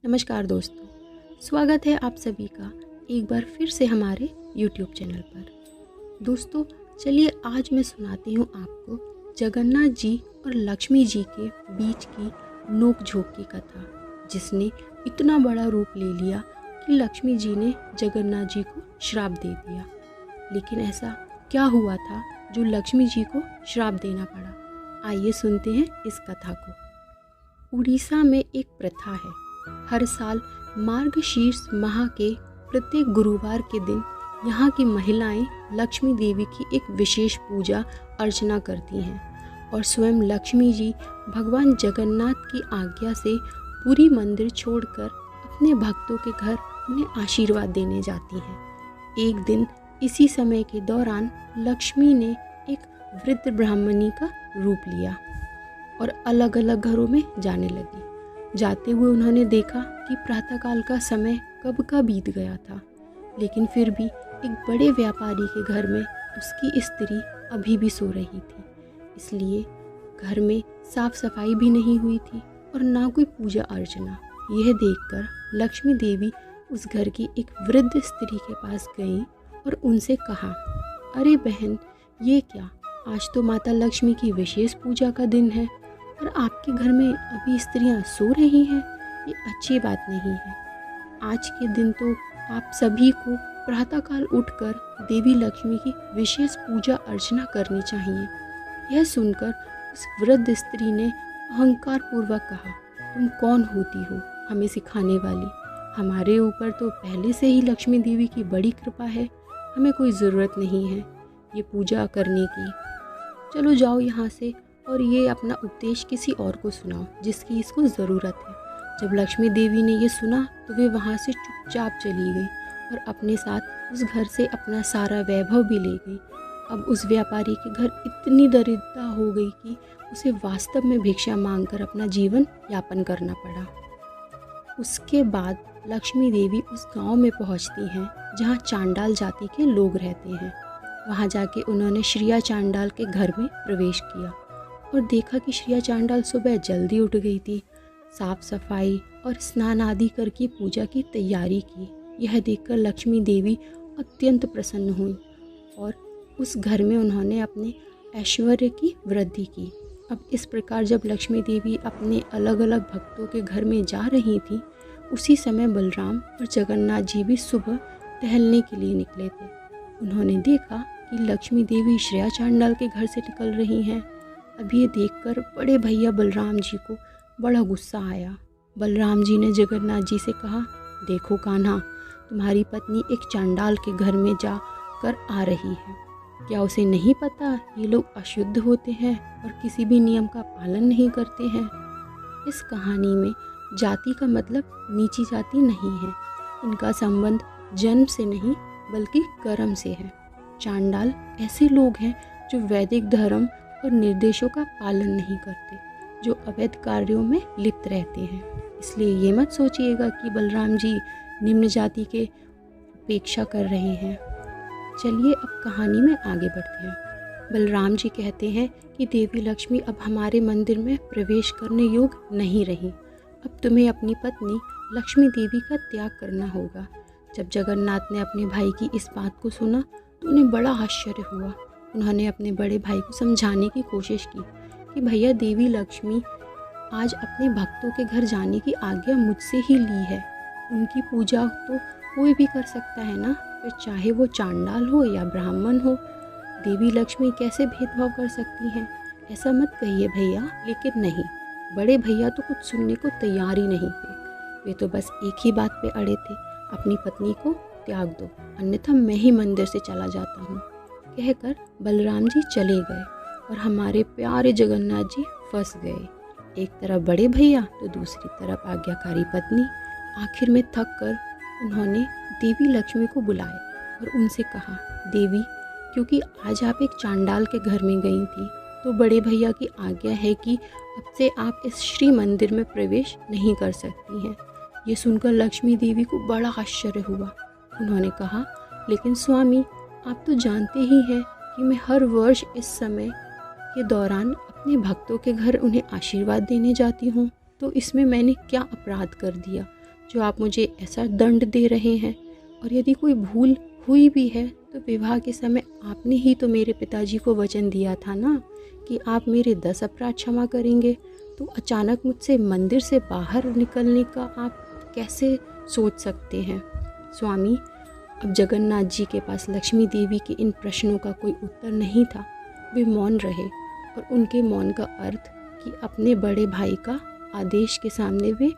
नमस्कार दोस्तों, स्वागत है आप सभी का एक बार फिर से हमारे YouTube चैनल पर। दोस्तों चलिए आज मैं सुनाती हूँ आपको जगन्नाथ जी और लक्ष्मी जी के बीच की नोक झोंक की कथा, जिसने इतना बड़ा रूप ले लिया कि लक्ष्मी जी ने जगन्नाथ जी को श्राप दे दिया। लेकिन ऐसा क्या हुआ था जो लक्ष्मी जी को श्राप देना पड़ा? आइए सुनते हैं इस कथा को। उड़ीसा में एक प्रथा है, हर साल मार्गशीर्ष माह के प्रत्येक गुरुवार के दिन यहाँ की महिलाएं लक्ष्मी देवी की एक विशेष पूजा अर्चना करती हैं और स्वयं लक्ष्मी जी भगवान जगन्नाथ की आज्ञा से पूरी मंदिर छोड़कर अपने भक्तों के घर उन्हें आशीर्वाद देने जाती हैं। एक दिन इसी समय के दौरान लक्ष्मी ने एक वृद्ध ब्राह्मणी का रूप लिया और अलग अलग घरों में जाने लगी। जाते हुए उन्होंने देखा कि प्रातःकाल का समय कब का बीत गया था, लेकिन फिर भी एक बड़े व्यापारी के घर में उसकी स्त्री अभी भी सो रही थी। इसलिए घर में साफ सफाई भी नहीं हुई थी और ना कोई पूजा अर्चना। यह देखकर लक्ष्मी देवी उस घर की एक वृद्ध स्त्री के पास गई और उनसे कहा, अरे बहन, ये क्या, आज तो माता लक्ष्मी की विशेष पूजा का दिन है और आपके घर में अभी स्त्रियां सो रही हैं। ये अच्छी बात नहीं है। आज के दिन तो आप सभी को प्रातःकाल उठकर देवी लक्ष्मी की विशेष पूजा अर्चना करनी चाहिए। यह सुनकर उस वृद्ध स्त्री ने अहंकार पूर्वक कहा, तुम कौन होती हो हमें सिखाने वाली? हमारे ऊपर तो पहले से ही लक्ष्मी देवी की बड़ी कृपा है, हमें कोई ज़रूरत नहीं है ये पूजा करने की। चलो जाओ यहाँ से और ये अपना उपदेश किसी और को सुनाओ जिसकी इसको ज़रूरत है। जब लक्ष्मी देवी ने ये सुना तो वे वहाँ से चुपचाप चली गई और अपने साथ उस घर से अपना सारा वैभव भी ले गई। अब उस व्यापारी के घर इतनी दरिद्रता हो गई कि उसे वास्तव में भिक्षा मांगकर अपना जीवन यापन करना पड़ा। उसके बाद लक्ष्मी देवी उस गांव में पहुंचती हैं जहां चांडाल जाति के लोग रहते हैं। वहां जाके उन्होंने श्रिया चांडाल के घर में प्रवेश किया और देखा कि श्रिया चांडाल सुबह जल्दी उठ गई थी, साफ सफाई और स्नान आदि करके पूजा की तैयारी की। यह देखकर लक्ष्मी देवी अत्यंत प्रसन्न हुई और उस घर में उन्होंने अपने ऐश्वर्य की वृद्धि की। अब इस प्रकार जब लक्ष्मी देवी अपने अलग अलग भक्तों के घर में जा रही थी, उसी समय बलराम और जगन्नाथ जी भी सुबह टहलने के लिए निकले थे। उन्होंने देखा कि लक्ष्मी देवी श्रेया चांडाल के घर से निकल रही हैं। अब ये देखकर बड़े भैया बलराम जी को बड़ा गुस्सा आया। बलराम जी ने जगन्नाथ जी से कहा, देखो कान्हा, तुम्हारी पत्नी एक चांडाल के घर में जा कर आ रही है। क्या उसे नहीं पता ये लोग अशुद्ध होते हैं और किसी भी नियम का पालन नहीं करते हैं? इस कहानी में जाति का मतलब नीची जाति नहीं है। इनका संबंध जन्म से नहीं बल्कि कर्म से है। चांडाल ऐसे लोग हैं जो वैदिक धर्म और निर्देशों का पालन नहीं करते, जो अवैध कार्यों में लिप्त रहते हैं। इसलिए ये मत सोचिएगा कि बलराम जी निम्न जाति के उपेक्षा कर रहे हैं। चलिए अब कहानी में आगे बढ़ते हैं। बलराम जी कहते हैं कि देवी लक्ष्मी अब हमारे मंदिर में प्रवेश करने योग्य नहीं रही। अब तुम्हें अपनी पत्नी लक्ष्मी देवी का त्याग करना होगा। जब जगन्नाथ ने अपने भाई की इस बात को सुना तो उन्हें बड़ा आश्चर्य हुआ। उन्होंने अपने बड़े भाई को समझाने की कोशिश की कि भैया, देवी लक्ष्मी आज अपने भक्तों के घर जाने की आज्ञा मुझसे ही ली है। उनकी पूजा तो कोई भी कर सकता है ना, फिर चाहे वो चांडाल हो या ब्राह्मण हो। देवी लक्ष्मी कैसे भेदभाव कर सकती हैं? ऐसा मत कहिए भैया। लेकिन नहीं, बड़े भैया तो कुछ सुनने को तैयार ही नहीं थे। वे तो बस एक ही बात पे अड़े थे, अपनी पत्नी को त्याग दो, अन्यथा मैं ही मंदिर से चला जाता हूँ। कहकर बलराम जी चले गए और हमारे प्यारे जगन्नाथ जी फंस गए। एक तरफ बड़े भैया तो दूसरी तरफ आज्ञाकारी पत्नी। आखिर में थक कर उन्होंने देवी लक्ष्मी को बुलाया और उनसे कहा, देवी, क्योंकि आज आप एक चांडाल के घर में गई थी तो बड़े भैया की आज्ञा है कि अब से आप इस श्री मंदिर में प्रवेश नहीं कर सकती हैं। ये सुनकर लक्ष्मी देवी को बड़ा आश्चर्य हुआ। उन्होंने कहा, लेकिन स्वामी, आप तो जानते ही हैं कि मैं हर वर्ष इस समय के दौरान अपने भक्तों के घर उन्हें आशीर्वाद देने जाती हूँ, तो इसमें मैंने क्या अपराध कर दिया जो आप मुझे ऐसा दंड दे रहे हैं? और यदि कोई भूल हुई भी है तो विवाह के समय आपने ही तो मेरे पिताजी को वचन दिया था ना कि आप मेरे 10 अपराध क्षमा करेंगे। तो अचानक मुझसे मंदिर से बाहर निकलने का आप कैसे सोच सकते हैं? स्वामी, अब जगन्नाथ जी के पास लक्ष्मी देवी के इन प्रश्नों का कोई उत्तर नहीं था। वे मौन रहे और उनके मौन का अर्थ कि अपने बड़े भाई का आदेश के सामने वे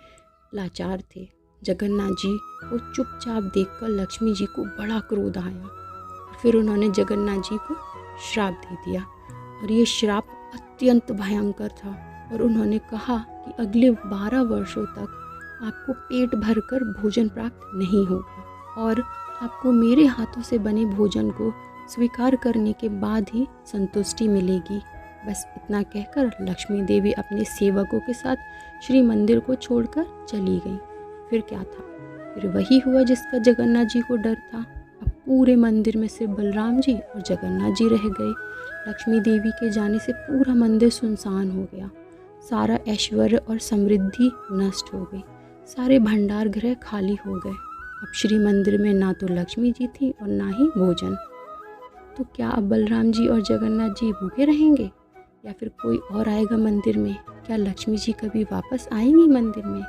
लाचार थे। जगन्नाथ जी को चुपचाप देखकर लक्ष्मी जी को बड़ा क्रोध आया। फिर उन्होंने जगन्नाथ जी को श्राप दे दिया और ये श्राप अत्यंत भयंकर था। और उन्होंने कहा कि अगले 12 वर्षों तक आपको पेट भरकर भोजन प्राप्त नहीं होगा और आपको मेरे हाथों से बने भोजन को स्वीकार करने के बाद ही संतुष्टि मिलेगी। बस इतना कहकर लक्ष्मी देवी अपने सेवकों के साथ श्री मंदिर को छोड़कर चली गई। फिर क्या था? फिर वही हुआ जिसका जगन्नाथ जी को डर था। अब पूरे मंदिर में सिर्फ बलराम जी और जगन्नाथ जी रह गए। लक्ष्मी देवी के जाने से पूरा मंदिर सुनसान हो गया। सारा ऐश्वर्य और समृद्धि नष्ट हो गई। सारे भंडार गृह खाली हो गए। अब श्री मंदिर में ना तो लक्ष्मी जी थी और ना ही भोजन। तो क्या अब बलराम जी और जगन्नाथ जी भूखे रहेंगे या फिर कोई और आएगा मंदिर में? क्या लक्ष्मी जी कभी वापस आएंगी मंदिर में?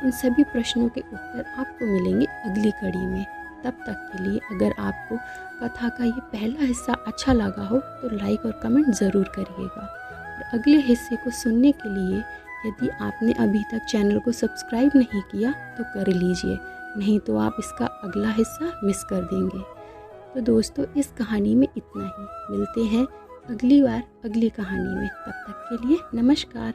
इन सभी प्रश्नों के उत्तर आपको मिलेंगे अगली कड़ी में। तब तक के लिए अगर आपको कथा का ये पहला हिस्सा अच्छा लगा हो तो लाइक और कमेंट ज़रूर करिएगा। और अगले हिस्से को सुनने के लिए यदि आपने अभी तक चैनल को सब्सक्राइब नहीं किया तो कर लीजिए, नहीं तो आप इसका अगला हिस्सा मिस कर देंगे। तो दोस्तों, इस कहानी में इतना ही। मिलते हैं अगली बार अगली कहानी में। तब तक के लिए नमस्कार।